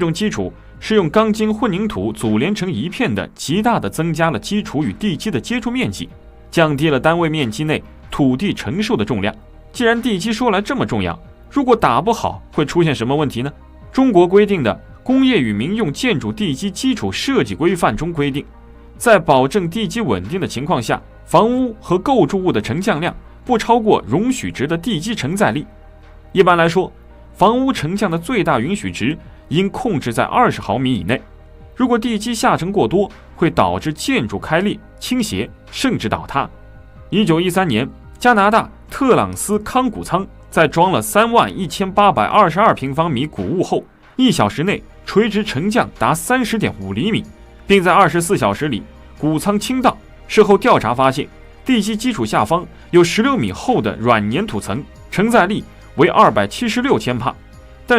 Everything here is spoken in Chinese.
这种基础是用钢筋混凝土组连成一片的，极大地增加了基础与地基的接触面积，降低了单位面积内土地承受的重量。既然地基说来这么重要，如果打不好会出现什么问题呢？中国规定的《工业与民用建筑地基基础设计规范》中规定，在保证地基稳定的情况下，房屋和构筑物的承降量不超过容许值的地基承载力。一般来说，房屋承降的最大允许值应控制在20毫米以内。如果地基下沉过多，会导致建筑开裂、倾斜，甚至倒塌。1913年，加拿大特朗斯康谷仓在装了31822平方米谷物后，1小时内垂直沉降达30.5厘米，并在24小时里谷仓倾倒。事后调查发现，地基基础下方有16米厚的软粘土层，承载力为276千帕，